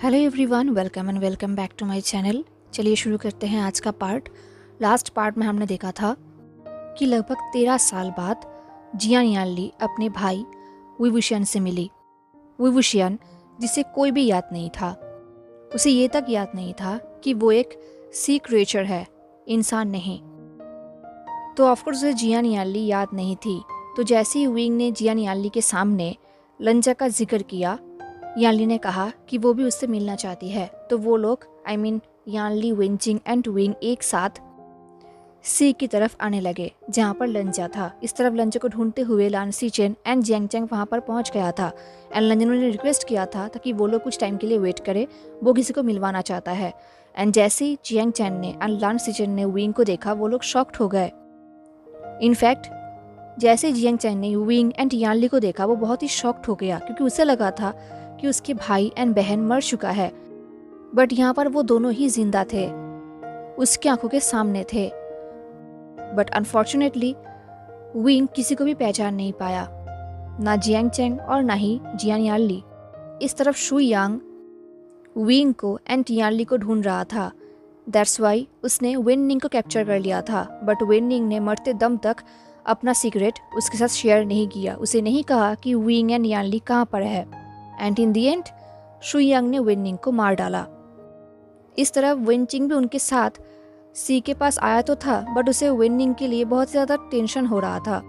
Hello everyone, welcome back to my channel. चलिए शुरू करते हैं आज का पार्ट। लास्ट पार्ट में हमने देखा था कि लगभग 13 साल बाद जियान यानली अपने भाई विवुशियन से मिली। विवुशियन जिसे कोई भी याद नहीं था, उसे ये तक याद नहीं था कि वो एक सी क्रिएचर है, इंसान नहीं। तो ऑफकोर्स उसे जियान यानली याद नहीं थी। तो जैसे ही विंग ने जियान यानली के सामने लंजा का जिक्र किया, यानली ने कहा कि वो भी उससे मिलना चाहती है। तो वो लोग यानली, विंचिंग एंड विंग एक साथ सी की तरफ आने लगे जहाँ पर लंजा था। इस तरफ लंजा को ढूंढते हुए लान सीचेन एंड जियांग चैंग वहाँ पर पहुँच गया था। एंड लंजा ने रिक्वेस्ट किया था ताकि वो लोग कुछ टाइम के लिए वेट करे, वो किसी को मिलवाना चाहता है। एंड जैसे ही जियांग चैन ने एंड लान सीचेन ने विंग को देखा, वो लोग शॉक्ड हो गए। इनफैक्ट जैसे ही जियांग चैन ने विंग एंड यानली को देखा, वो बहुत ही शॉक्ड हो गया क्योंकि उसे लगा था कि उसके भाई एंड बहन मर चुका है। बट यहाँ पर वो दोनों ही जिंदा थे, उसकी आंखों के सामने थे। बट अनफॉर्चुनेटली विंग किसी को भी पहचान नहीं पाया, ना जियांग चैंग और ना ही जियान यानली। इस तरफ शु यांग विंग को एंड यानली को ढूंढ रहा था। दैट्स वाई उसने वेन निंग को कैप्चर कर लिया था। बट वेन निंग ने मरते दम तक अपना सीक्रेट उसके साथ शेयर नहीं किया। उसे नहीं कहा कि विंग एंड यानली कहाँ पर है। एंड इन दी एंड शु यांग ने वेननिंग को मार डाला। इस तरह वेनचिंग भी उनके साथ सी के पास आया तो था, बट उसे वेननिंग के लिए बहुत ज़्यादा टेंशन हो रहा था।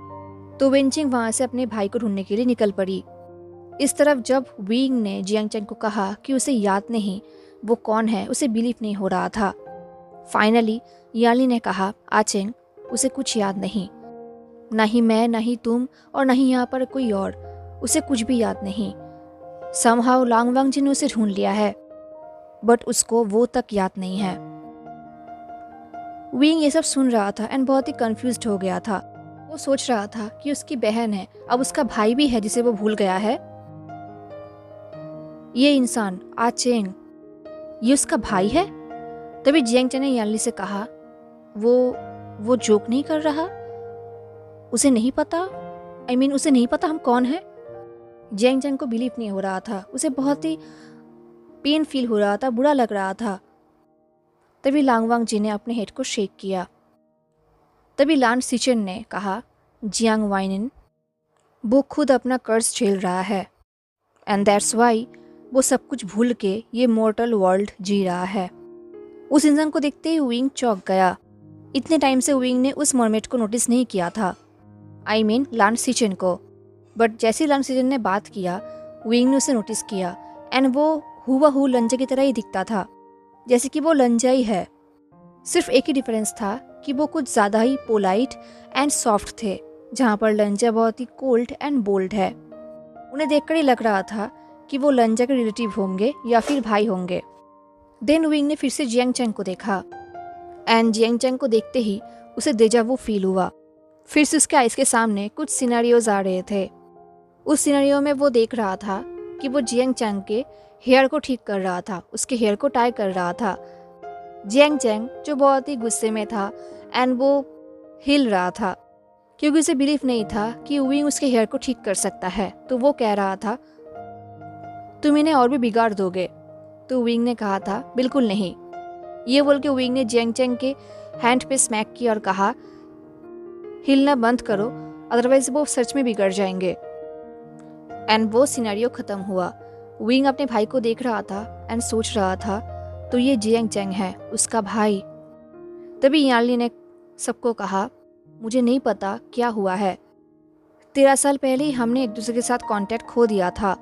तो वेनचिंग वहाँ से अपने भाई को ढूंढने के लिए निकल पड़ी। इस तरफ जब विंग ने जियांग चैंग को कहा कि उसे याद नहीं वो कौन है, उसे बिलीव नहीं हो रहा था। फाइनली यानली ने कहा, आचेंग उसे कुछ याद नहीं, ना ही मैं, ना ही तुम और ना ही यहाँ पर कोई और, उसे कुछ भी याद नहीं। समहाउ लांगवांग जी ने उसे ढूंढ लिया है, बट उसको वो तक याद नहीं है। विंग ये सब सुन रहा था एंड बहुत ही कंफ्यूज्ड हो गया था। वो सोच रहा था कि उसकी बहन है, अब उसका भाई भी है जिसे वो भूल गया है। ये इंसान आचेंग, ये उसका भाई है। तभी जियांग चैन ने यानली से कहा, वो जोक नहीं कर रहा, उसे नहीं पता, उसे नहीं पता हम कौन है। जियांग चैन को बिलीव नहीं हो रहा था, उसे बहुत ही पेन फील हो रहा था, बुरा लग रहा था। तभी लांगवांग जी ने अपने हेड को शेक किया। तभी लान सीचेन ने कहा, जियांग वाइनिन, वो खुद अपना कर्ज झेल रहा है एंड दैट्स वाई वो सब कुछ भूल के ये मॉर्टल वर्ल्ड जी रहा है। उस इंसान को देखते ही विंग चौंक गया। इतने टाइम से विंग ने उस मरमेड को नोटिस नहीं किया था, लान सीचेन को। बट जैसे लान सीचेन ने बात किया, विंग ने उसे नोटिस किया एंड वो हुबहू लंजा की तरह ही दिखता था, जैसे कि वो लंजा ही है। सिर्फ एक ही डिफरेंस था कि वो कुछ ज़्यादा ही पोलाइट एंड सॉफ्ट थे, जहाँ पर लंजा बहुत ही कोल्ड एंड बोल्ड है। उन्हें देखकर ही लग रहा था कि वो लंजा के रिलेटिव होंगे या फिर भाई होंगे। देन विंग ने फिर से जियांग चैंग को देखा एंड जियांग चैंग को देखते ही उसे डेजा वू फील हुआ। फिर से उसके आइस के सामने कुछ सिनेरियोज आ रहे थे। उस सिनेरियो में वो देख रहा था कि वो जियांग चैंग के हेयर को ठीक कर रहा था, उसके हेयर को टाई कर रहा था। जियांग चैंग जो बहुत ही गुस्से में था एंड वो हिल रहा था क्योंकि उसे बिलीव नहीं था कि विंग उसके हेयर को ठीक कर सकता है। तो वो कह रहा था, तुम इन्हें और भी बिगाड़ दोगे। तो विंग ने कहा था, बिल्कुल नहीं। ये बोल के विंग ने जियांग चैंग के हैंड पे स्मैक किया और कहा, हिलना बंद करो, अदरवाइज वो सच में बिगड़ जाएंगे। एंड वो सिनेरियो खत्म हुआ। विंग अपने भाई को देख रहा था एंड सोच रहा था, तो ये जियांग चैंग है, उसका भाई। तभी यानली ने सबको कहा, मुझे नहीं पता क्या हुआ है, 13 साल पहले ही हमने एक दूसरे के साथ कांटेक्ट खो दिया था।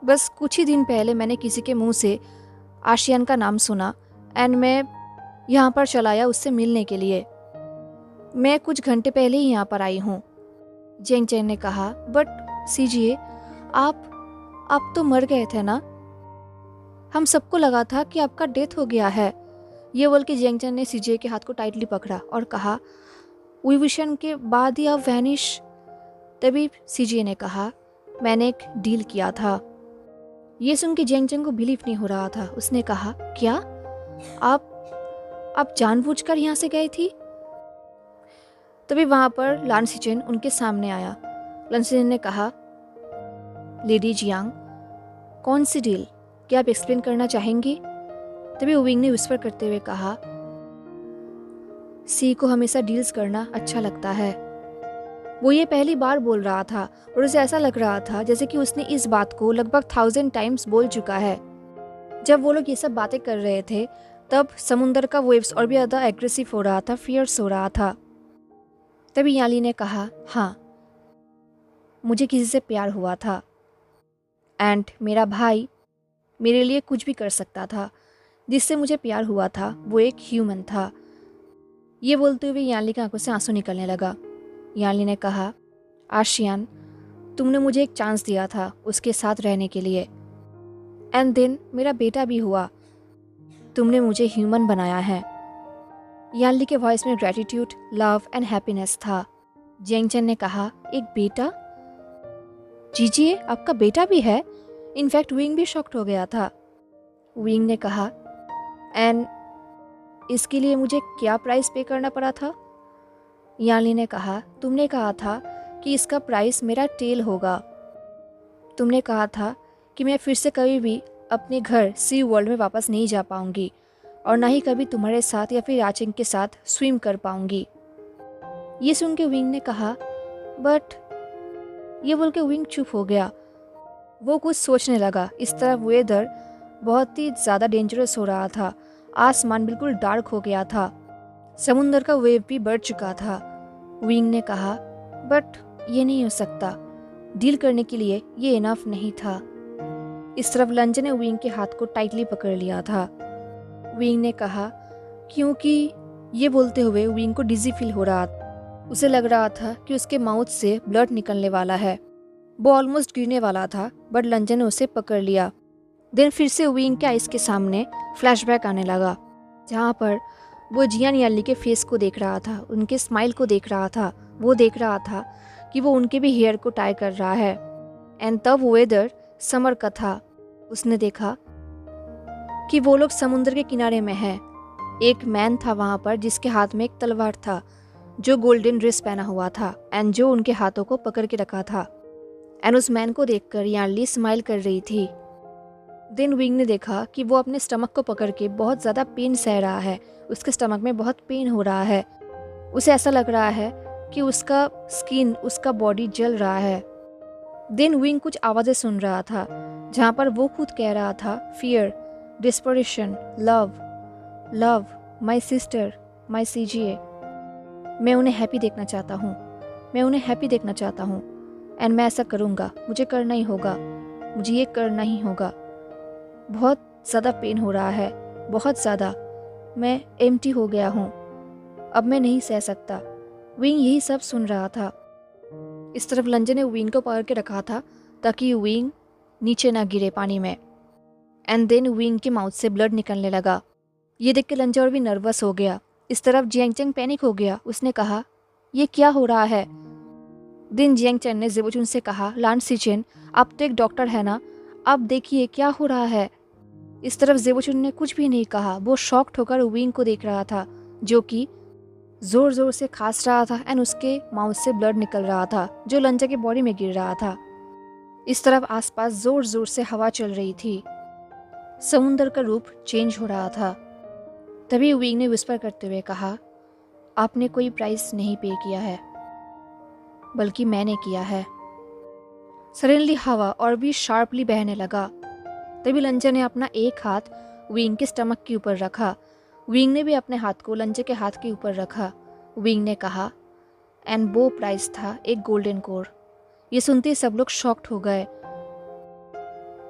बस कुछ ही दिन पहले मैंने किसी के मुंह से आशियान का नाम सुना एंड मैं यहाँ पर चला आया उससे मिलने के लिए। मैं कुछ घंटे पहले ही यहाँ पर आई हूँ। जियांग चैंग ने कहा, बट सीजिए, आप तो मर गए थे ना, हम सबको लगा था कि आपका डेथ हो गया है। ये बोल के जियांग चैंग ने सीजे के हाथ को टाइटली पकड़ा और कहा, विवुशियन के बाद ही आप वैनिश। तभी सीजे ने कहा, मैंने एक डील किया था। ये सुन के जियांग चैंग को बिलीव नहीं हो रहा था। उसने कहा, क्या आप जानबूझकर यहाँ से गई थी? तभी वहाँ पर लान सीचेन उनके सामने आया। लान सीचेन ने कहा, लेडी जियांग, कौन सी डील, क्या आप एक्सप्लेन करना चाहेंगी? तभी विंग ने विस्पर करते हुए कहा, सी को हमेशा डील्स करना अच्छा लगता है। वो ये पहली बार बोल रहा था और उसे ऐसा लग रहा था जैसे कि उसने इस बात को लगभग 1000 टाइम्स बोल चुका है। जब वो लोग ये सब बातें कर रहे थे तब समुंदर का वेव्स और भी ज़्यादा एग्रेसिव हो रहा था, फियर्स हो रहा था। तभी याली ने कहा, हाँ, मुझे किसी से प्यार हुआ था एंड मेरा भाई मेरे लिए कुछ भी कर सकता था। जिससे मुझे प्यार हुआ था वो एक ह्यूमन था। ये बोलते हुए याली की आंखों से आंसू निकलने लगा। याली ने कहा, आशियान, तुमने मुझे एक चांस दिया था उसके साथ रहने के लिए, एंड देन मेरा बेटा भी हुआ। तुमने मुझे ह्यूमन बनाया है। याली के वॉइस में ग्रेटिट्यूड, लव एंड हैप्पीनेस था। जेंगचन ने कहा, एक बेटा? जीजिए, आपका बेटा भी है? इनफैक्ट विंग भी शॉक्ड हो गया था। विंग ने कहा, एंड इसके लिए मुझे क्या प्राइस पे करना पड़ा था? याली ने कहा, तुमने कहा था कि इसका प्राइस मेरा टेल होगा। तुमने कहा था कि मैं फिर से कभी भी अपने घर सी वर्ल्ड में वापस नहीं जा पाऊंगी और ना ही कभी तुम्हारे साथ या फिर राचिंग के साथ स्विम कर पाऊंगी। ये सुन के विंग ने कहा, बट ये बोल के विंग चुप हो गया। वो कुछ सोचने लगा। इस तरफ वेदर बहुत ही ज़्यादा डेंजरस हो रहा था। आसमान बिल्कुल डार्क हो गया था। समुंदर का वेव भी बढ़ चुका था। विंग ने कहा, बट ये नहीं हो सकता। डील करने के लिए ये इनफ नहीं था। इस तरफ लंजन ने विंग के हाथ को टाइटली पकड़ लिया था। विंग ने कहा, क्योंकि ये बोलते हुए विंग को डिजी फील हो रहा था। उसे लग रहा था कि उसके माउथ से ब्लड निकलने वाला है। वो ऑलमोस्ट गिरने वाला था, बट लंजन ने उसे पकड़ लिया। देन फिर से विंग के आइस के सामने फ्लैशबैक आने लगा, जहाँ पर वो जियान याली के फेस को देख रहा था, उनके स्माइल को देख रहा था। वो देख रहा था कि वो उनके भी हेयर को टाई कर रहा है। एंड तब वेदर समर का था। उसने देखा कि वो लोग समुद्र के किनारे में हैं। एक मैन था वहाँ पर जिसके हाथ में एक तलवार था, जो गोल्डन ड्रेस पहना हुआ था एंड जो उनके हाथों को पकड़ के रखा था। एंड उस मैन को देखकर यार्ली स्माइल कर रही थी। देन विंग ने देखा कि वो अपने स्टमक को पकड़ के बहुत ज़्यादा पेन सह रहा है। उसके स्टमक में बहुत पेन हो रहा है। उसे ऐसा लग रहा है कि उसका स्किन, उसका बॉडी जल रहा है। देन विंग कुछ आवाज़ें सुन रहा था, जहाँ पर वो खुद कह रहा था, fear, dispersion, love, love, my sister, my CGA. मैं उन्हें हैप्पी देखना चाहता हूँ। मैं उन्हें हैप्पी देखना चाहता हूँ एंड मैं ऐसा करूँगा। मुझे करना ही होगा। मुझे ये करना ही होगा। बहुत ज़्यादा पेन हो रहा है, बहुत ज़्यादा। मैं एम्प्टी हो गया हूँ। अब मैं नहीं सह सकता। विंग यही सब सुन रहा था। इस तरफ लंजन ने विंग को पकड़ के रखा था ताकि विंग नीचे ना गिरे पानी में। एंड देन विंग के माउथ से ब्लड निकलने लगा। ये देख के लंजन और भी नर्वस हो गया। इस तरफ जियांगचेंग पैनिक हो गया। उसने कहा, ये क्या हो रहा है? दिन जियांगचेंग ने ज़ेबोचुन से कहा, लान सीचेन, आप तो एक डॉक्टर है ना, आप देखिए क्या हो रहा है। इस तरफ ज़ेबोचुन ने कुछ भी नहीं कहा। वो शॉक्ड होकर विंग को देख रहा था, जो कि जोर जोर से खांस रहा था एंड उसके माउथ से ब्लड निकल रहा था, जो लंजा के बॉडी में गिर रहा था। इस तरफ आसपास जोर जोर से हवा चल रही थी। समुंदर का रूप चेंज हो रहा था। तभी विंग ने विस्पर करते हुए कहा, आपने कोई प्राइस नहीं पे किया है, बल्कि मैंने किया है। सडनली हवा और भी शार्पली बहने लगा। तभी लंजा ने अपना एक हाथ विंग के स्टमक के ऊपर रखा। विंग ने भी अपने हाथ को लंजे के हाथ के ऊपर रखा। विंग ने कहा, एंड वो प्राइस था एक गोल्डन कोर। ये सुनते ही सब लोग शॉक्ड हो गए।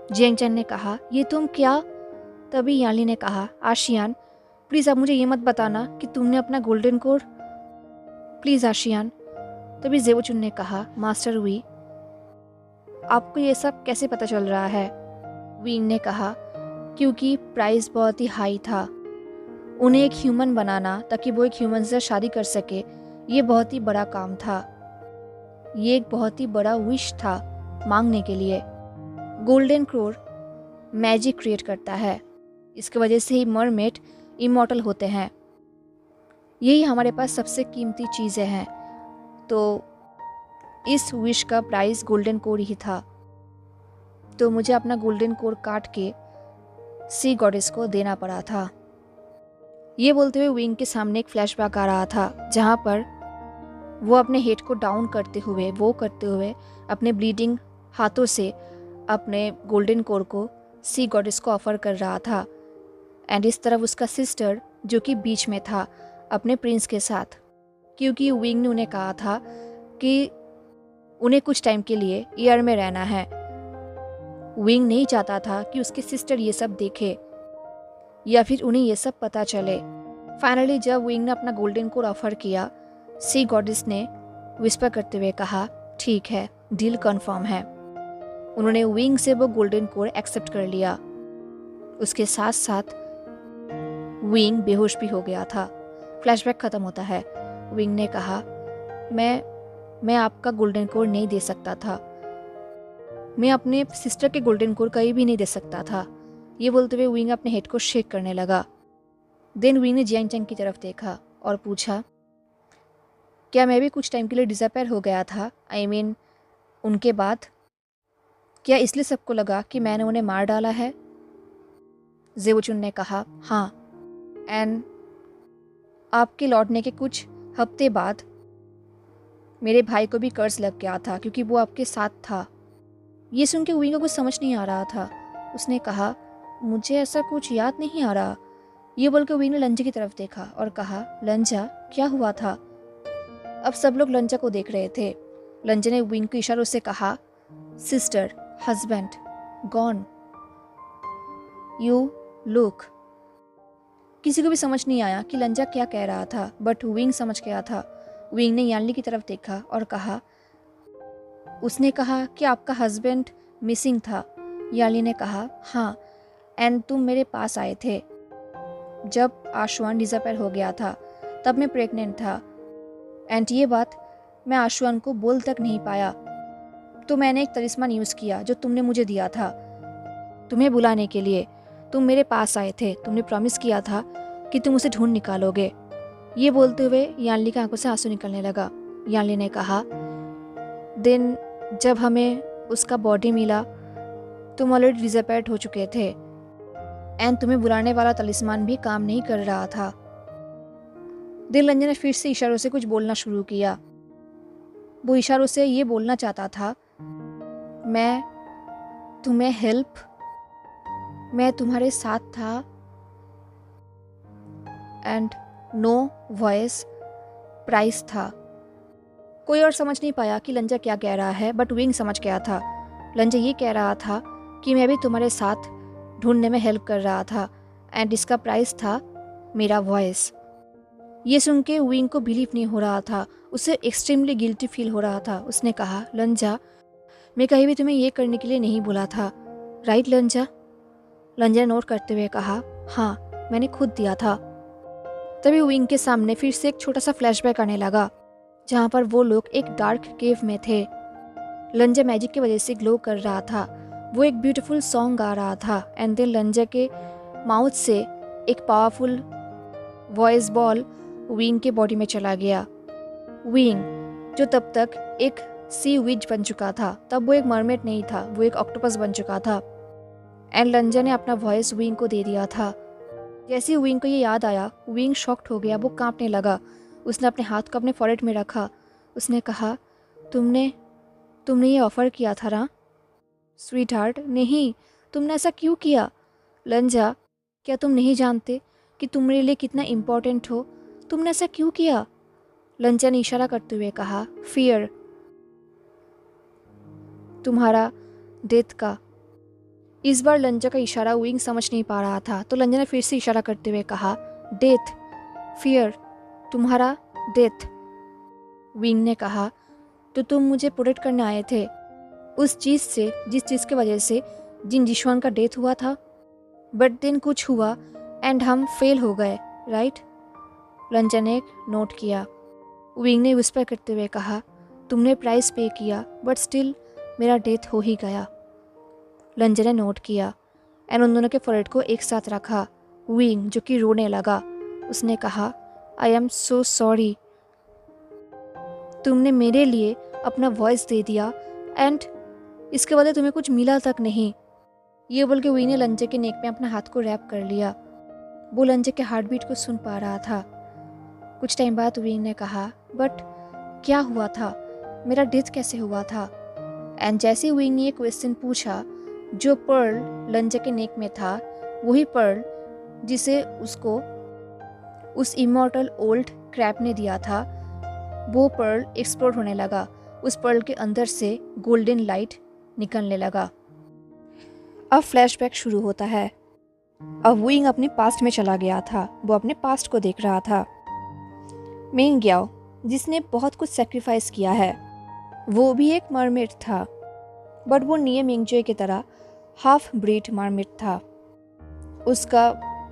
जियांगचेन ने कहा, ये तुम क्या? तभी याली ने कहा, आशियान, प्लीज़ अब मुझे ये मत बताना कि तुमने अपना गोल्डन कोर, प्लीज़ आशियान। तभी ज़ेबोचुन ने कहा, मास्टर वी, आपको ये सब कैसे पता चल रहा है? विंग ने कहा, क्योंकि प्राइस बहुत ही हाई था। उन्हें एक ह्यूमन बनाना ताकि वो एक ह्यूमन से शादी कर सके, ये बहुत ही बड़ा काम था। ये एक बहुत ही बड़ा विश था मांगने के लिए। गोल्डन क्रोर मैजिक क्रिएट करता है। इसकी वजह से ही मरमेड इमॉर्टल होते हैं। यही हमारे पास सबसे कीमती चीज़ें हैं। तो इस विश का प्राइस गोल्डन कोर ही था। तो मुझे अपना गोल्डन कोर काट के सी गॉडेस को देना पड़ा था। ये बोलते हुए विंग के सामने एक फ्लैशबैक आ रहा था जहाँ पर वो अपने हेड को डाउन करते हुए अपने ब्लीडिंग हाथों से अपने गोल्डन कोर को सी गॉडेस को ऑफर कर रहा था। एंड इस तरफ उसका सिस्टर जो कि बीच में था अपने प्रिंस के साथ, क्योंकि विंग ने उन्हें कहा था कि उन्हें कुछ टाइम के लिए ईयर में रहना है। विंग नहीं चाहता था कि उसके सिस्टर ये सब देखे या फिर उन्हें ये सब पता चले। फाइनली जब विंग ने अपना गोल्डन कोर ऑफर किया, सी गॉडेस ने विस्पर करते हुए कहा, ठीक है, डील कंफर्म है। उन्होंने विंग से वो गोल्डन कोर एक्सेप्ट कर लिया। उसके साथ साथ विंग बेहोश भी हो गया था। फ्लैशबैक खत्म होता है। विंग ने कहा, मैं आपका गोल्डन कोर नहीं दे सकता था, मैं अपने सिस्टर के गोल्डन कोर कहीं भी नहीं दे सकता था। ये बोलते हुए विंग अपने हेड को शेक करने लगा। देन विंग ने जियांग चैंग की तरफ देखा और पूछा, क्या मैं भी कुछ टाइम के लिए डिसअपेयर हो गया था? I mean, उनके बाद क्या इसलिए सबको लगा कि मैंने उन्हें मार डाला है? जेवुचुन ने कहा, हाँ, एंड आपके लौटने के कुछ हफ्ते बाद मेरे भाई को भी कर्ज लग गया था क्योंकि वो आपके साथ था। ये सुन के विंग को कुछ समझ नहीं आ रहा था। उसने कहा, मुझे ऐसा कुछ याद नहीं आ रहा। ये बोलकर विंग ने लंजा की तरफ देखा और कहा, लंजा, क्या हुआ था? अब सब लोग लंजा को देख रहे थे। लंजा ने विंग के इशारों से कहा, sister, husband, gone, you look. किसी को भी समझ नहीं आया कि लंजा क्या कह रहा था, बट विंग समझ गया था। विंग ने यानली की तरफ देखा और कहा, उसने कहा कि आपका हस्बैंड मिसिंग था। यानली ने कहा, हाँ, एंड तुम मेरे पास आए थे जब आशुआन डिसअपेयर हो गया था, तब मैं प्रेग्नेंट था। एंड ये बात मैं आशुआन को बोल तक नहीं पाया, तो मैंने एक तलिस्मान यूज़ किया जो तुमने मुझे दिया था तुम्हें बुलाने के लिए। तुम मेरे पास आए थे, तुमने प्रॉमिस किया था कि तुम उसे ढूंढ निकालोगे। ये बोलते हुए यानली की आंखों से आंसू निकलने लगा। यानली ने कहा, दिन जब हमें उसका बॉडी मिला तुम ऑलरेडी डिसअपेयर्ड हो चुके थे एंड तुम्हें बुलाने वाला तलिस्मान भी काम नहीं कर रहा था। दिल रंजन ने फिर से इशारों से कुछ बोलना शुरू किया। वो इशारों से ये बोलना चाहता था, मैं तुम्हें हेल्प, मैं तुम्हारे साथ था एंड नो वॉइस प्राइस था। कोई और समझ नहीं पाया कि लंजा क्या कह रहा है, बट विंग समझ गया था। लंजा ये कह रहा था कि मैं भी तुम्हारे साथ ढूंढने में हेल्प कर रहा था एंड इसका प्राइस था मेरा वॉइस। ये सुन के विंग को बिलीव नहीं हो रहा था। उसे एक्सट्रीमली गिल्टी फील हो रहा था। उसने कहा, लंजा, मैं कहीं भी तुम्हें ये करने के लिए नहीं बोला था, राइट लंजा? लंजा ने नोट करते हुए कहा, हाँ, मैंने खुद दिया था। तभी विंग के सामने फिर से एक छोटा सा फ्लैशबैक आने लगा जहाँ पर वो लोग एक डार्क केव में थे। लंजा मैजिक की वजह से ग्लो कर रहा था। वो एक ब्यूटीफुल सॉन्ग गा रहा था एंड देन लंजा के माउथ से एक पावरफुल वॉइस बॉल विंग के बॉडी में चला गया। विंग जो तब तक एक सी विच बन चुका था, तब वो एक मरमेड नहीं था, वो एक ऑक्टोपस बन चुका था। एंड लंजा ने अपना वॉइस विंग को दे दिया था। जैसे ही विंग को ये याद आया, विंग शॉक्ड हो गया, वो कांपने लगा। उसने अपने हाथ को अपने फॉरहेड में रखा। उसने कहा, तुमने ये ऑफ़र किया था ना स्वीट हार्ट? नहीं, तुमने ऐसा क्यों किया? लंजा, क्या तुम नहीं जानते कि तुम मेरे लिए कितना इम्पोर्टेंट हो? तुमने ऐसा क्यों किया? लंजा ने इशारा करते हुए कहा, फियर, तुम्हारा डेथ का। इस बार लंजा का इशारा विंग समझ नहीं पा रहा था, तो लंजा ने फिर से इशारा करते हुए कहा, डेथ, फियर, तुम्हारा डेथ। विंग ने कहा, तो तुम मुझे प्रोटेक्ट करने आए थे उस चीज़ से जिस चीज़ की वजह से जिन जिशवान का डेथ हुआ था, बट देन कुछ हुआ एंड हम फेल हो गए, राइट? लंजा ने एक नोट किया। विंग ने विस्पर करते हुए कहा, तुमने प्राइस पे किया बट स्टिल मेरा डेथ हो ही गया। लंजा ने नोट किया एंड उन दोनों के फोरहेड को एक साथ रखा। विंग जो कि रोने लगा, उसने कहा, आई एम सो सॉरी, तुमने मेरे लिए अपना वॉइस दे दिया एंड इसके बदले तुम्हें कुछ मिला तक नहीं। ये बोल के वी ने लंचे के नेक में अपना हाथ को रैप कर लिया। वो लंचे के हार्ट बीट को सुन पा रहा था। कुछ टाइम बाद वी ने कहा, बट क्या हुआ था, मेरा डेथ कैसे हुआ था? एंड जैसे ही विंग ने ये क्वेश्चन पूछा, जो पर्ल लंचे के नेक में था वही पर्ल जिसे उसको उस इमॉर्टल ओल्ड क्रैब ने दिया था, वो पर्ल एक्सप्लोड होने लगा। उस पर्ल के अंदर से गोल्डन लाइट निकलने लगा। अब फ्लैशबैक शुरू होता है। अब विंग अपने पास्ट में चला गया था। वो अपने पास्ट को देख रहा था। मेंग ग्याओ, जिसने बहुत कुछ सेक्रीफाइस किया है, वो भी एक मरमेड था, बट वो निये मिंगजे की तरह हाफ ब्रीड मरमेड था। उसका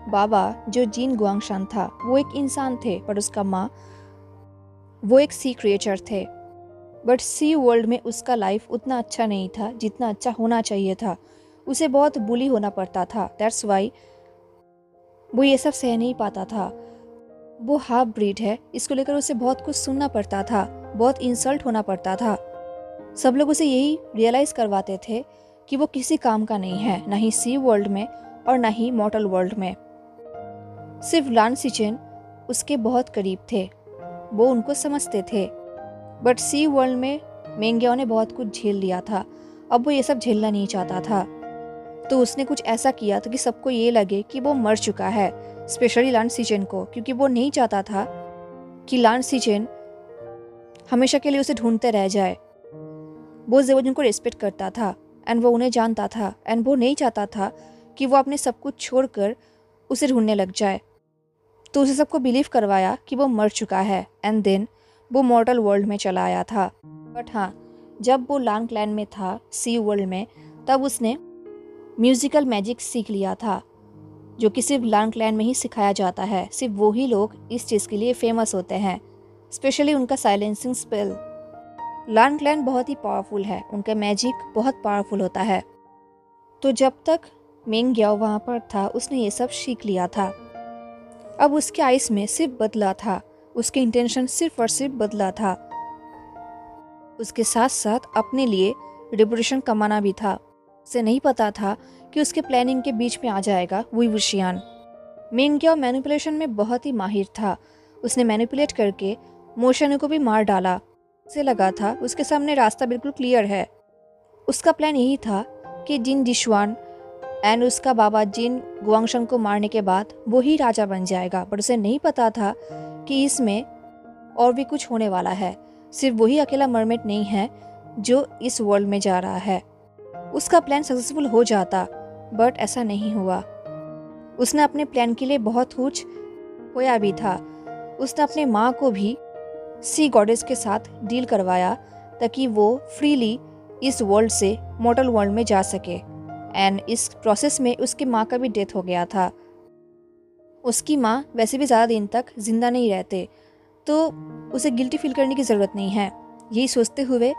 बाबा जो जिन गुआंगशान था वो एक इंसान थे, पर उसका माँ वो एक सी क्रिएचर थे। बट सी वर्ल्ड में उसका लाइफ उतना अच्छा नहीं था जितना अच्छा होना चाहिए था। उसे बहुत बुली होना पड़ता था। दैट्स वाई वो ये सब सह नहीं पाता था। वो हाफ ब्रीड है, इसको लेकर उसे बहुत कुछ सुनना पड़ता था, बहुत इंसल्ट होना पड़ता था। सब लोग उसे यही रियलाइज करवाते थे कि वो किसी काम का नहीं है, ना ही सी वर्ल्ड में और ना ही मॉर्टल वर्ल्ड में। सिर्फ लान सिचेन उसके बहुत करीब थे, वो उनको समझते थे। बट सी वर्ल्ड में मेंग ग्याओ ने बहुत कुछ झेल लिया था। अब वो ये सब झेलना नहीं चाहता था, तो उसने कुछ ऐसा किया था कि सबको ये लगे कि वो मर चुका है, स्पेशली लान सिचेन को, क्योंकि वो नहीं चाहता था कि लान सिचेन हमेशा के लिए उसे ढूंढते रह जाए। वो जेवोजुन को रिस्पेक्ट करता था एंड वो उन्हें जानता था, एंड वो नहीं चाहता था कि वो अपने सब कुछ छोड़कर उसे ढूंढने लग जाए। तो उसे सबको बिलीव करवाया कि वो मर चुका है, एंड देन वो मॉर्टल वर्ल्ड में चला आया था। बट हाँ, जब वो लान क्लैन में था सी वर्ल्ड में, तब उसने म्यूजिकल मैजिक सीख लिया था, जो कि सिर्फ लान क्लैन में ही सिखाया जाता है। सिर्फ वो ही लोग इस चीज़ के लिए फेमस होते हैं, स्पेशली उनका साइलेंसिंग स्पेल। लान क्लैन बहुत ही पावरफुल है, उनका मैजिक बहुत पावरफुल होता है। तो जब तक मेंग ग्याओ वहाँ पर था, उसने ये सब सीख लिया था। अब उसके आइस में सिर्फ बदला था, उसके इंटेंशन सिर्फ और सिर्फ बदला था। उसके साथ साथ अपने लिए रेपुटेशन कमाना भी था। उसे नहीं पता था कि उसके प्लानिंग के बीच में आ जाएगा वुई वुशियान। मेंग ग्याओ मैनिपुलेशन में बहुत ही माहिर था। उसने मैनिपुलेट करके मोशनु को भी मार डाला। उसे लगा था उसके सामने रास्ता बिल्कुल क्लियर है। उसका प्लान यही था कि जिन जिशुआन एंड उसका बाबा जिन गुआंगशंग को मारने के बाद वो ही राजा बन जाएगा। पर उसे नहीं पता था कि इसमें और भी कुछ होने वाला है। सिर्फ वही अकेला मरमेड नहीं है जो इस वर्ल्ड में जा रहा है। उसका प्लान सक्सेसफुल हो जाता, बट ऐसा नहीं हुआ। उसने अपने प्लान के लिए बहुत कुछ खोया भी था। उसने अपने माँ को भी सी गॉडेस के साथ डील करवाया ताकि वो फ्रीली इस वर्ल्ड से मॉर्टल वर्ल्ड में जा सके। एंड इस प्रोसेस में उसकी माँ का भी डेथ हो गया था। उसकी माँ वैसे भी ज़्यादा दिन तक जिंदा नहीं रहते, तो उसे गिल्टी फील करने की ज़रूरत नहीं है। यही सोचते हुए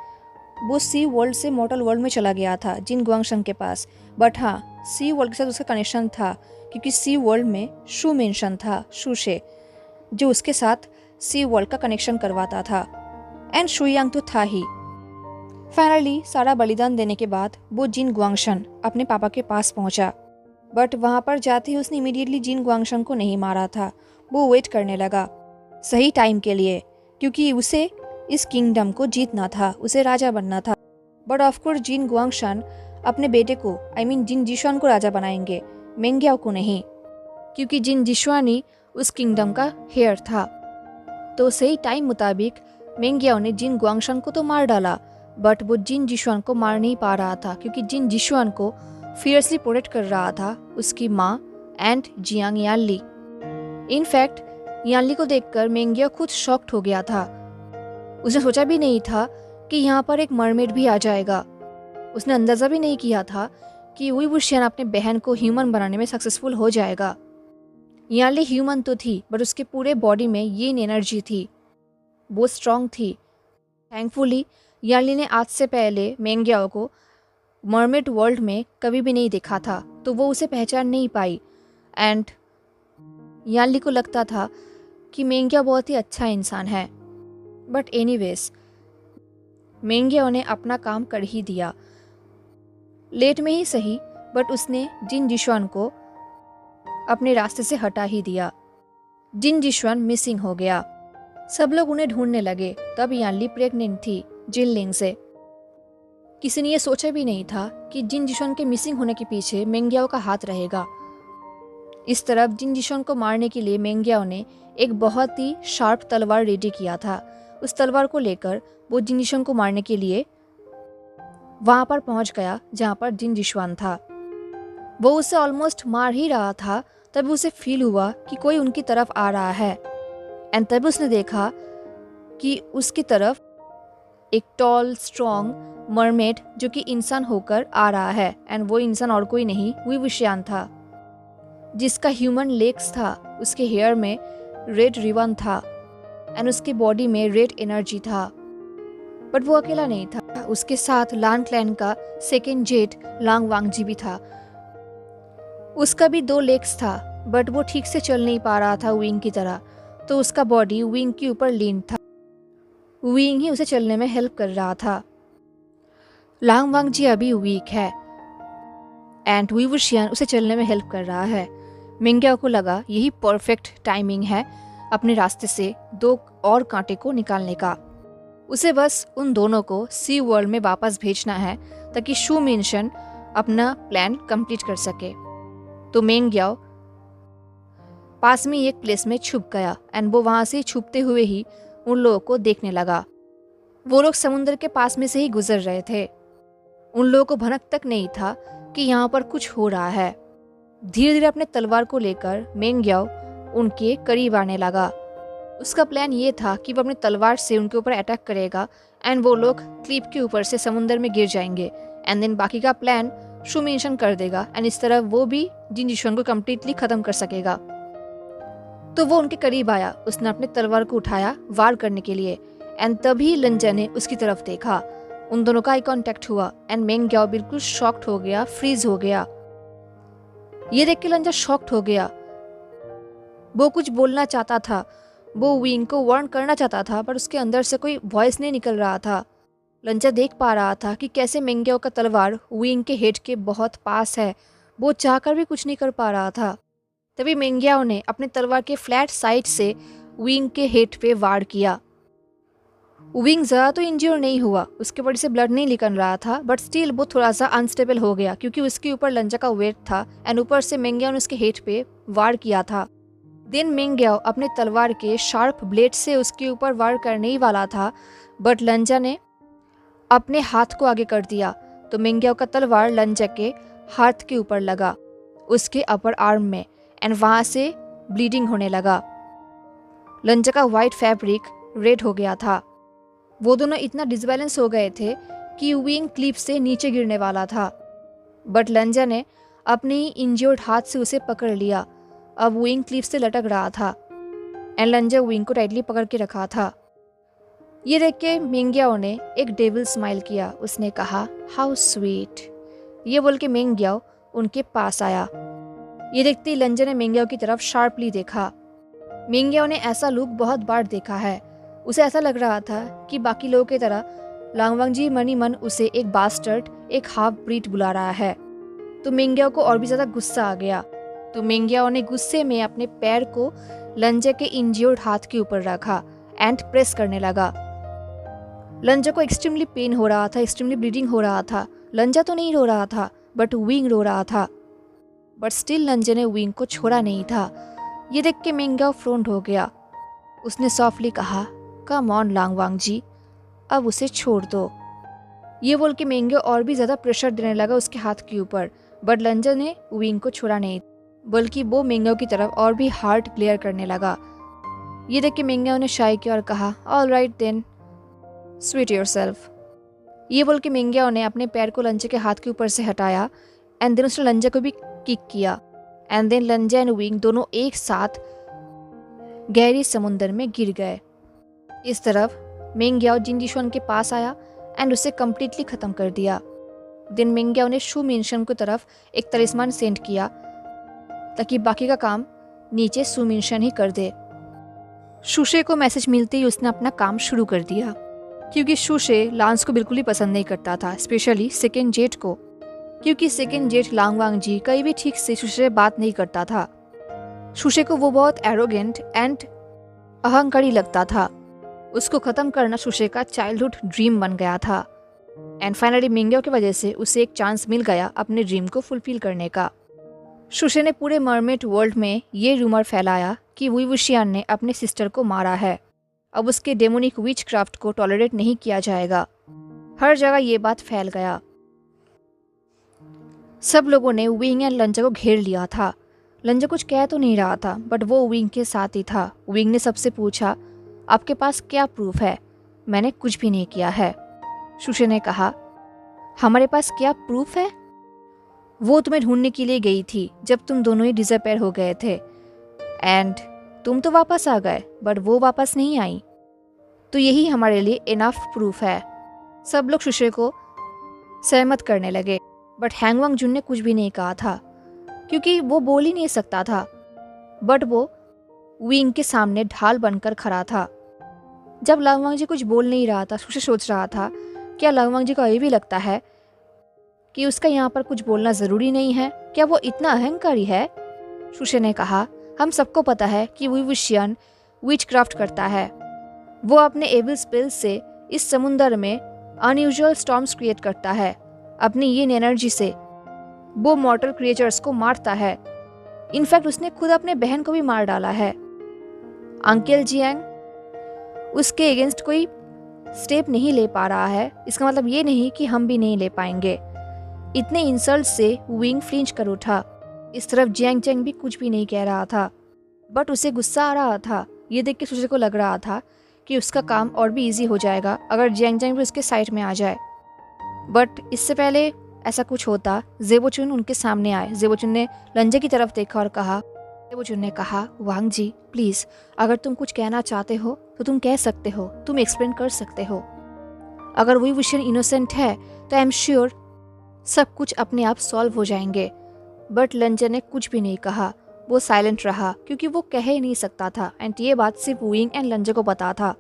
वो सी वर्ल्ड से मॉर्टल वर्ल्ड में चला गया था जिन गुआंगशंग के पास। बट हाँ, सी वर्ल्ड के साथ उसका कनेक्शन था, क्योंकि सी वर्ल्ड में शू मेंशन था, शूशे, जो उसके साथ सी वर्ल्ड का कनेक्शन करवाता था। एंड शुयांग तो था ही। फाइनली सारा बलिदान देने के बाद वो जिन गुआंगशन अपने पापा के पास पहुंचा। बट वहां पर जाते ही उसने इमीडिएटली जिन गुआंगशन को नहीं मारा था। वो वेट करने लगा सही टाइम के लिए, क्योंकि उसे इस किंगडम को जीतना था, उसे राजा बनना था। बट ऑफकोर्स जिन गुआंगशन अपने बेटे को जिन जिशुआन को राजा बनाएंगे, मेंग ग्याओ को नहीं, क्योंकि जिन जिशुआन ही उस किंगडम का हेयर था। तो सही टाइम मुताबिक मेंग ग्याओ ने जिन गुआंगशन को तो मार डाला, बट वो जिन जिशुआन को मार नहीं पा रहा था, क्योंकि जिन जिशुआन को फियर्सली प्रोटेक्ट कर रहा था उसकी माँ and Jiang Yanli. In fact Yanli को देखकर मेंग ग्याओ खुद शॉक्ड हो गया था। उसने सोचा भी नहीं था कि यहाँ पर एक मरमेड भी आ जाएगा। उसने अंदाजा भी नहीं किया था कि वुई वुशियान अपने बहन को ह्यूमन बनाने में सक्सेसफुल हो जाएगा। यानली ह्यूमन तो थी, बट उसके पूरे बॉडी में ये एनर्जी थी, वो स्ट्रांग थी। थैंकफुली यानली ने आज से पहले मेंग ग्याओ को मरमेड वर्ल्ड में कभी भी नहीं देखा था, तो वो उसे पहचान नहीं पाई। एंड यानली को लगता था कि मेंग ग्याओ बहुत ही अच्छा इंसान है। बट एनीवेज मेंग ग्याओ ने अपना काम कर ही दिया। लेट में ही सही, बट उसने जिन जिशुआन को अपने रास्ते से हटा ही दिया। जिन जिशुआन मिसिंग हो गया। सब लोग उन्हें ढूंढने लगे। तब यानली प्रेग्नेंट थी जिनलिंग से। किसी ने यह सोचा भी नहीं था कि जिन जिशुआन के मिसिंग होने के पीछे मेंग्याओ का हाथ रहेगा। इस तरफ जिन जिशुआन को मारने के लिए मेंग्याओ ने एक बहुत ही शार्प तलवार रेडी किया था। उस तलवार को लेकर वो जिन जिशुआन को मारने के लिए वहां पर पहुंच गया जहां पर जिन जिशुआन था। वो उसे ऑलमोस्ट मार ही रहा था, तब उसे फील हुआ कि कोई उनकी तरफ आ रहा है। एंड तब उसने देखा कि उसकी तरफ एक टॉल स्ट्रॉन्ग मरमेड जो कि इंसान होकर आ रहा है। एंड वो इंसान और कोई नहीं, वही विशियान था, जिसका ह्यूमन लेग्स था। उसके हेयर में रेड रिबन था एंड उसके बॉडी में रेड एनर्जी था। बट वो अकेला नहीं था, उसके साथ लान क्लैन का सेकेंड जेट लांग वांगजी भी था। उसका भी 2 लेग्स था, बट वो ठीक से चल नहीं पा रहा था विंग की तरह, तो उसका बॉडी विंग के ऊपर लीन था। विंग ही उसे चलने में हेल्प कर रहा था। लांग वांगजी अभी वीक है एंड वी वुशियान उसे चलने में हेल्प कर रहा है। मेंग्याओ को लगा यही परफेक्ट टाइमिंग है अपने रास्ते से 2 और कांटे को निकालने का। उसे बस उन दोनों को सी वर्ल्ड में वापस भेजना है ताकि शू मिनशन अपना प्लान कंप्लीट कर सके। तो मेंग्याओ पास में एक प्लेस में छुप गया एंड वो वहां से छुपते हुए ही उन लोगों को देखने लगा। वो लोग समुद्र के पास में से ही गुजर रहे थे। उन लोगों को भनक तक नहीं था कि यहाँ पर कुछ हो रहा है। धीरे धीरे अपने तलवार को लेकर मेंग्याओ उनके करीब आने लगा। उसका प्लान ये था कि वो अपनी तलवार से उनके ऊपर अटैक करेगा एंड वो लोग क्लिप के ऊपर से समुद्र में गिर जाएंगे। एंड देन बाकी का प्लान शू मेंशन कर देगा एंड इस तरह वो भी जिन जिशुआन को कम्प्लीटली खत्म कर सकेगा। तो वो उनके करीब आया। उसने अपने तलवार को उठाया वार करने के लिए एंड तभी लंजा ने उसकी तरफ देखा। उन दोनों का आई कांटेक्ट हुआ एंड मेंग्याओ बिल्कुल शॉक्ड हो गया, फ्रीज हो गया। ये देख के लंजा शॉक्ड हो गया। वो कुछ बोलना चाहता था, वो विंग को वार्न करना चाहता था, पर उसके अंदर से कोई वॉइस नहीं निकल रहा था। लंजा देख पा रहा था कि कैसे मेंग्याओ का तलवार विंग के हेड के बहुत पास है। वो चाहकर भी कुछ नहीं कर पा रहा था। तभी मेंग्याओ ने अपने तलवार के फ्लैट साइड से विंग के हेड पे वार किया। विंग ज़्यादा तो इंज्योर नहीं हुआ, उसके बॉडी से ब्लड नहीं निकल रहा था, बट स्टिल वो थोड़ा सा अनस्टेबल हो गया क्योंकि उसके ऊपर लंजा का वेट था एंड ऊपर से मेंग्याओ ने उसके हेड पे वार किया था। देन मेंग्याओ अपने तलवार के शार्प ब्लेड से उसके ऊपर वार करने ही वाला था, बट लंजा ने अपने हाथ को आगे कर दिया। तो मेंग्याओ का तलवार लंजा के हाथ के ऊपर लगा, उसके अपर आर्म में, एंड वहां से ब्लीडिंग होने लगा। लंजा का वाइट फैब्रिक रेड हो गया था। वो दोनों इतना डिसबैलेंस हो गए थे कि विंग क्लिप से नीचे गिरने वाला था, बट लंजा ने अपने ही इंज्योर्ड हाथ से उसे पकड़ लिया। अब विंग क्लिप से लटक रहा था एंड लंजा विंग को टाइटली पकड़ के रखा था। ये देख के मेंग्याओ ने एक डेविल स्माइल किया। उसने कहा, हाउ स्वीट। ये बोल के मेंग्याओ उनके पास आया। ये देखते ही लंजा ने मेंग्याओ की तरफ शार्पली देखा। मेंग्याओ ने ऐसा लुक बहुत बार देखा है। उसे ऐसा लग रहा था कि बाकी लोगों की तरह लांगवांगजी मनी मन उसे एक बास्टर्ड, एक हाफ ब्रीड बुला रहा है। तो मेंग्याओ को और भी ज्यादा गुस्सा आ गया। तो मेंग्याओ ने गुस्से में अपने पैर को लंजा के इंज्योर्ड हाथ के ऊपर रखा एंड प्रेस करने लगा। लंजा को एक्सट्रीमली पेन हो रहा था, एक्सट्रीमली ब्लीडिंग हो रहा था। लंजा तो नहीं रो रहा था, बट विंग रो रहा था। बट स्टिल लंजा ने विंग को छोड़ा नहीं था। ये देख के मेंग्याओ फ्रोंट हो गया। उसने सॉफ्टली कहा, कम ऑन लांगवांगजी, अब उसे छोड़ दो। ये बोल के मेंग्याओ और भी ज्यादा प्रेशर देने लगा उसके हाथ के ऊपर, बट लंजा ने विंग को छोड़ा नहीं, बल्कि वो मेंग्याओ की तरफ और भी हार्ड ग्लेयर करने लगा। ये देख के मेंग्याओ ने शाय किया और कहा, all right then, suit yourself. ये बोल के मेंग्याओ ने अपने पैर को लंजा के हाथ के ऊपर से हटाया एंड देन उसने लंजा को भी किक किया एंड देन लंजा एंड विंग दोनों एक साथ गहरी समुद्र में गिर गए। इस तरफ मेंग्याओ जिन जिशुआन के पास आया एंड उसे कम्प्लीटली खत्म कर दिया। देन मेंग्याओ ने शू मिनशन की तरफ एक तलिस्मान सेंड किया ताकि बाकी का काम नीचे शू मिनशन ही कर दे। शूशे को मैसेज मिलते ही उसने अपना काम शुरू कर दिया, क्योंकि शूशे लांस को बिल्कुल ही पसंद नहीं करता था, स्पेशली सेकेंड जेट को। क्योंकि सेकंड जेठ लांगवांग जी कहीं भी ठीक से शुशे से बात नहीं करता था। शुशे को वो बहुत एरोगेंट एंड अहंकारी लगता था। उसको ख़त्म करना शुशे का चाइल्डहुड ड्रीम बन गया था। एंड फाइनली मिंग्यो की वजह से उसे एक चांस मिल गया अपने ड्रीम को फुलफिल करने का। शुशे ने पूरे मरमेड वर्ल्ड में ये रूमर फैलाया कि वुई wuxian ने अपने सिस्टर को मारा है। अब उसके डेमोनिक विच क्राफ्ट को टॉलरेट नहीं किया जाएगा। हर जगह ये बात फैल गया। सब लोगों ने विंग एंड लंजा को घेर लिया था। लंजा कुछ कह तो नहीं रहा था, बट वो विंग के साथ ही था। विंग ने सबसे पूछा, आपके पास क्या प्रूफ है? मैंने कुछ भी नहीं किया है। शुशे ने कहा, हमारे पास क्या प्रूफ है? वो तुम्हें ढूंढने के लिए गई थी जब तुम दोनों ही डिसअपेयर हो गए थे, एंड तुम तो वापस आ गए, बट वो वापस नहीं आई। तो यही हमारे लिए इनफ प्रूफ है। सब लोग शुशे को सहमत करने लगे, बट हैंगवांग जुन ने कुछ भी नहीं कहा था, क्योंकि वो बोल ही नहीं सकता था। बट वो विंग के सामने ढाल बनकर खड़ा था। जब लांगवांग जी कुछ बोल नहीं रहा था, शुशे सोच रहा था, क्या लांगवांग जी को ये भी लगता है कि उसका यहाँ पर कुछ बोलना ज़रूरी नहीं है? क्या वो इतना अहंकारी है? शुशे ने कहा, हम सबको पता है कि वुई wuxian विच क्राफ्ट करता है। वो अपने एविल स्पेल्स से इस समुंदर में अनयूजुअल स्टॉर्म्स क्रिएट करता है। अपनी ये एनर्जी से वो मॉर्टल क्रिएचर्स को मारता है। इनफैक्ट उसने खुद अपने बहन को भी मार डाला है। अंकल जियांग उसके अगेंस्ट कोई स्टेप नहीं ले पा रहा है, इसका मतलब ये नहीं कि हम भी नहीं ले पाएंगे। इतने इंसल्ट से विंग फ्लिंच कर उठा। इस तरफ जियांग चैंग भी कुछ भी नहीं कह रहा था, बट उसे गुस्सा आ रहा था। ये देख के शुशे को लग रहा था कि उसका काम और भी इजी हो जाएगा अगर जियांग चैंग भी उसके साइड में आ जाए। बट इससे पहले ऐसा कुछ होता, ज़ेबोचुन उनके सामने आए। ज़ेबोचुन ने लंजे की तरफ देखा और कहा, ज़ेबोचुन ने कहा, वांग जी प्लीज़, अगर तुम कुछ कहना चाहते हो तो तुम कह सकते हो, तुम एक्सप्लेन कर सकते हो। अगर वुई wuxian इनोसेंट है तो आई एम श्योर सब कुछ अपने आप सॉल्व हो जाएंगे। बट लंजे ने कुछ भी नहीं कहा। वो साइलेंट रहा क्योंकि वो कह ही नहीं सकता था, एंड ये बात सिर्फ विंग एंड लंजे को पता था।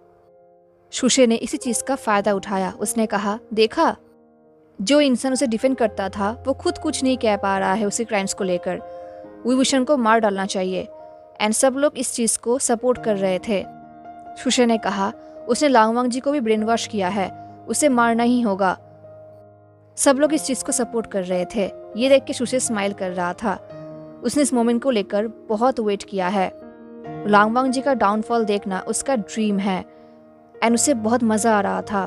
शुशे ने इसी चीज़ का फ़ायदा उठाया। उसने कहा, देखा, जो इंसान उसे डिफेंड करता था वो खुद कुछ नहीं कह पा रहा है उसी क्राइम्स को लेकर। वुई wuxian को मार डालना चाहिए। एंड सब लोग इस चीज़ को सपोर्ट कर रहे थे। शुशे ने कहा, उसने लांगवांग जी को भी ब्रेन वॉश किया है, उसे मारना ही होगा। सब लोग इस चीज़ को सपोर्ट कर रहे थे। ये देख के शुशे स्माइल कर रहा था। उसने इस मोमेंट को लेकर बहुत वेट किया है। लांगवांग जी का डाउनफॉल देखना उसका ड्रीम है, एंड उसे बहुत मज़ा आ रहा था।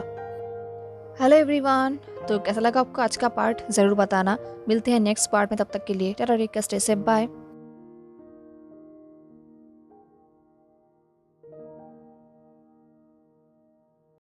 हेलो एवरीवन, तो कैसा लगा आपको आज का पार्ट ज़रूर बताना। मिलते हैं नेक्स्ट पार्ट में, तब तक के लिए tata, take care, stay safe, bye.